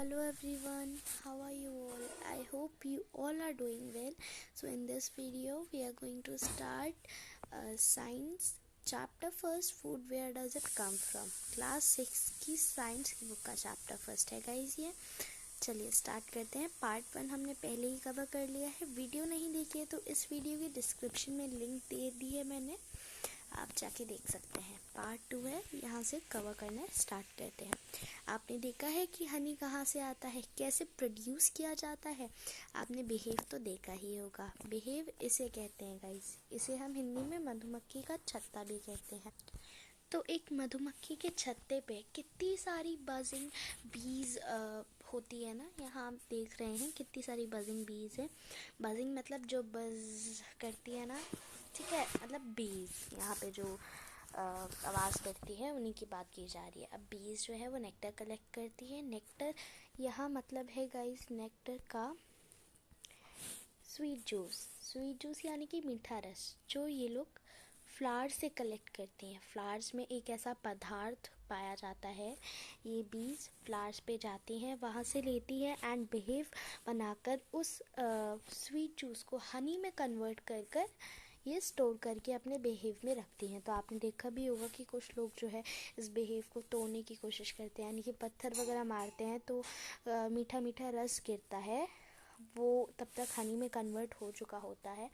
Hello everyone, how are you all? I hope you all are doing well. So in this video we are going to start science chapter first, food where does it come from, class 6 की science की book का chapter first है guys ये। चलिए start करते हैं। Part 1 हमने पहले ही कवर कर लिया है। वीडियो नहीं देखी है तो इस वीडियो की डिस्क्रिप्शन में लिंक दे दी है मैंने, आप जाके देख सकते हैं। पार्ट 2 है, यहाँ से कवर करना स्टार्ट करते हैं। आपने देखा है कि हनी कहाँ से आता है, कैसे प्रोड्यूस किया जाता है। आपने बिहेव तो देखा ही होगा। बिहेव इसे कहते हैं गाइस, इसे हम हिंदी में मधुमक्खी का छत्ता भी कहते हैं। तो एक मधुमक्खी के छत्ते पे कितनी सारी बजिंग बीज होती है ना। यहाँ आप देख रहे हैं कितनी सारी बजिंग बीज है। बजिंग मतलब जो बज करती है ना, ठीक है, मतलब बीज यहाँ पे जो आवाज़ करती है उन्हीं की बात की जा रही है। अब बीज जो है वो नेक्टर कलेक्ट करती है। नेक्टर यहाँ मतलब है गाइस नेक्टर का स्वीट जूस। स्वीट जूस यानी कि मीठा रस, जो ये लोग फ्लावर्स से कलेक्ट करती हैं। फ्लावर्स में एक ऐसा पदार्थ पाया जाता है, ये बीज फ्लावर्स पे जाती हैं, वहाँ से लेती है एंड बिहेव बनाकर उस स्वीट जूस को हनी में कन्वर्ट कर कर ये स्टोर करके अपने बिहेव में रखती हैं। तो आपने देखा भी होगा कि कुछ लोग जो है इस बिहेव को तोड़ने की कोशिश करते हैं, यानी कि पत्थर वगैरह मारते हैं तो मीठा मीठा रस गिरता है, वो तब तक हनी में कन्वर्ट हो चुका होता है,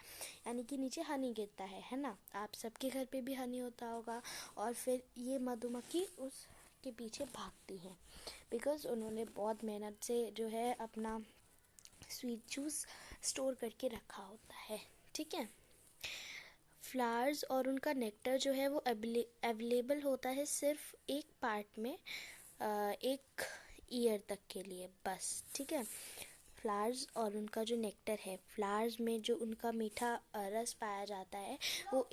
यानी कि नीचे हनी गिरता है ना। आप सबके घर पे भी हनी होता होगा और फिर ये मधुमक्खी उसके पीछे भागती हैं बिकॉज़ उन्होंने बहुत मेहनत से जो है अपना स्वीट जूस स्टोर करके रखा होता है, ठीक है। फ्लावर्स और उनका नेक्टर जो है वो अवेलेबल होता है सिर्फ एक पार्ट में, एक ईयर तक के लिए बस, ठीक है। फ्लावर्स और उनका जो नेक्टर है, फ्लावर्स में जो उनका मीठा रस पाया जाता है वो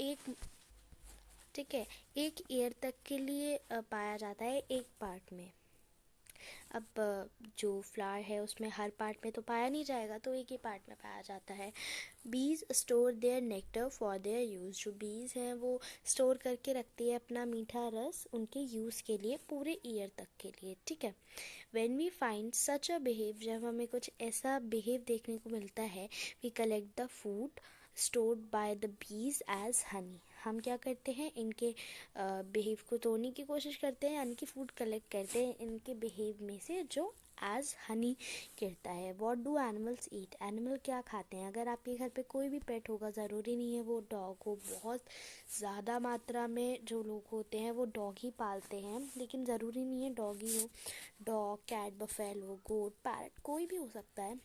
ठीक है, एक ईयर तक के लिए पाया जाता है एक पार्ट में। अब जो फ्लावर है उसमें हर पार्ट में तो पाया नहीं जाएगा, तो एक ही पार्ट में पाया जाता है। Bees store their nectar for their use. जो बीज हैं वो स्टोर करके रखती है अपना मीठा रस उनके यूज़ के लिए पूरे ईयर तक के लिए, ठीक है। When we find such a behave, जब हमें कुछ ऐसा बिहेव देखने को मिलता है, we collect the food stored by the bees as honey. हम क्या करते हैं, इनके बिहेव को तोड़ने की कोशिश करते हैं, यानी कि फूड कलेक्ट करते हैं इनके बिहेव में से जो एज हनी गिरता है। What do animals eat, animal क्या खाते हैं। अगर आपके घर पे कोई भी पेट होगा, ज़रूरी नहीं है वो डॉग हो, बहुत ज़्यादा मात्रा में जो लोग होते हैं वो डॉग ही पालते हैं, लेकिन ज़रूरी नहीं है डॉग ही हो। डॉग, कैट, बफेलो, गोट, पैरट कोई भी हो सकता है।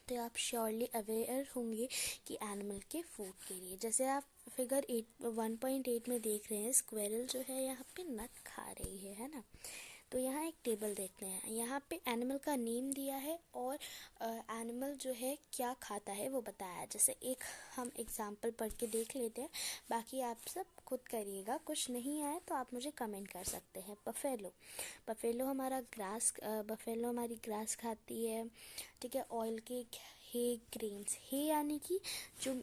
तो आप श्योरली अवेयर होंगे कि एनिमल के फूड के लिए, जैसे आप फिगर 1.8 में देख रहे हैं, स्क्वेरल जो है यहाँ पे नट खा रही है ना। तो यहाँ एक टेबल देखते हैं, यहाँ पे एनिमल का नेम दिया है और एनिमल जो है क्या खाता है वो बताया है। जैसे एक हम एग्जांपल पढ़ के देख लेते हैं, बाकी आप सब खुद करिएगा। कुछ नहीं आया तो आप मुझे कमेंट कर सकते हैं। बफेलो, बफेलो हमारी ग्रास खाती है, ठीक है। ऑयल केक, हे ग्रेन्स, हे यानी कि जो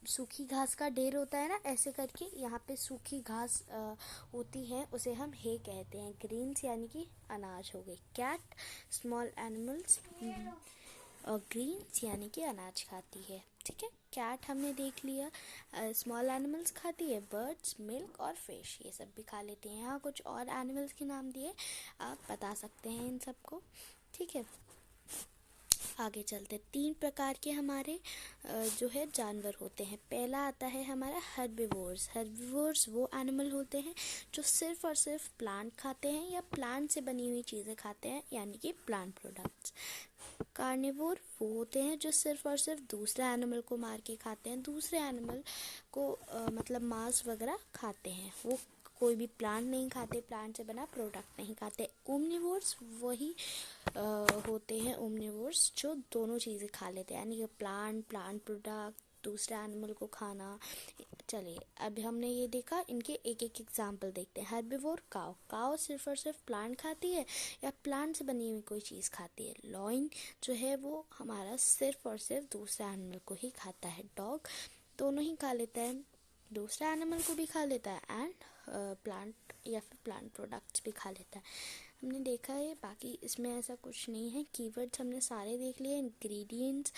सूखी घास का ढेर होता है ना, ऐसे करके यहाँ पे सूखी घास होती है, उसे हम हे कहते हैं। ग्रेन्स यानी कि अनाज हो गए। कैट, स्मॉल एनिमल्स, और ग्रीन्स यानी कि अनाज खाती है, ठीक है। कैट हमने देख लिया, स्मॉल एनिमल्स खाती है, बर्ड्स, मिल्क और फिश, ये सब भी खा लेते हैं। यहाँ कुछ और एनिमल्स के नाम दिए, आप बता सकते हैं इन सबको, ठीक है। आगे चलते, 3 प्रकार के हमारे जो है जानवर होते हैं। पहला आता है हमारा हर्बिवोर्स। हर्बिवोर्स वो एनिमल होते हैं जो सिर्फ और सिर्फ प्लांट खाते हैं या प्लांट से बनी हुई चीज़ें खाते हैं, यानी कि प्लांट प्रोडक्ट्स। कार्निवोर वो होते हैं जो सिर्फ और सिर्फ दूसरे एनिमल को मार के खाते हैं, दूसरे एनिमल को मतलब मांस वगैरह खाते हैं, वो कोई भी प्लांट नहीं खाते, प्लांट से बना प्रोडक्ट नहीं खाते। ओमनिवोर्स वही होते हैं ओमनिवोर्स जो दोनों चीज़ें खा लेते हैं, यानी कि प्लांट प्रोडक्ट, दूसरे एनिमल को खाना। चलिए अब हमने ये देखा, इनके एक एक एग्जाम्पल देखते हैं। हर्बिवोर, काव, काव सिर्फ और सिर्फ प्लांट खाती है या प्लांट से बनी हुई कोई चीज़ खाती है। लॉइन जो है वो हमारा सिर्फ और सिर्फ दूसरे एनिमल को ही खाता है। डॉग दोनों ही खा लेता है, दूसरा एनिमल को भी खा लेता है एंड प्लांट या फिर प्लांट प्रोडक्ट्स भी खा लेता है। हमने देखा है, बाकी इसमें ऐसा कुछ नहीं है। कीवर्ड्स हमने सारे देख लिए। इंग्रेडिएंट्स,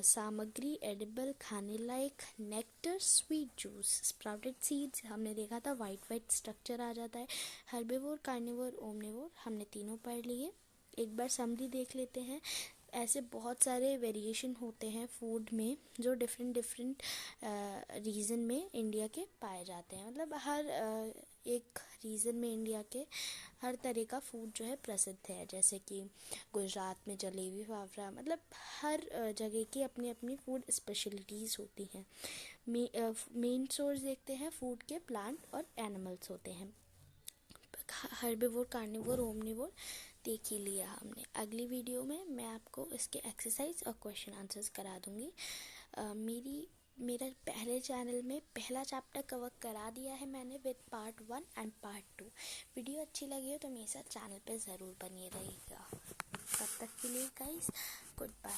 सामग्री, एडिबल, खाने लायक, nectar, sweet juice, sprouted seeds हमने देखा था, वाइट स्ट्रक्चर आ जाता है। हर्बीवोर, कार्निवोर, ओमनिवोर हमने तीनों पढ़ लिए। एक बार समरी देख लेते हैं। ऐसे बहुत सारे वेरिएशन होते हैं फूड में जो डिफरेंट रीजन में इंडिया के पाए जाते हैं। मतलब हर एक रीजन में इंडिया के हर तरह का फूड जो है प्रसिद्ध है। जैसे कि गुजरात में जलेबी फाफड़ा, मतलब हर जगह की अपनी अपनी फूड स्पेशलिटीज़ होती हैं। मेन सोर्स देखते हैं फूड के, प्लांट और एनिमल्स होते हैं। हर्बीवोर, कार्निवोर, ओमनिवोर देख ही लिया हमने। अगली वीडियो में मैं आपको इसके एक्सरसाइज और क्वेश्चन आंसर्स करा दूंगी। मेरा पहले चैनल में पहला चैप्टर कवर करा दिया है मैंने with part 1 and part 2। Video अच्छी लगी हो तो मेरे साथ चैनल पे ज़रूर बनिए रहिएगा। तब तक के लिए गाइस, गुड बाय।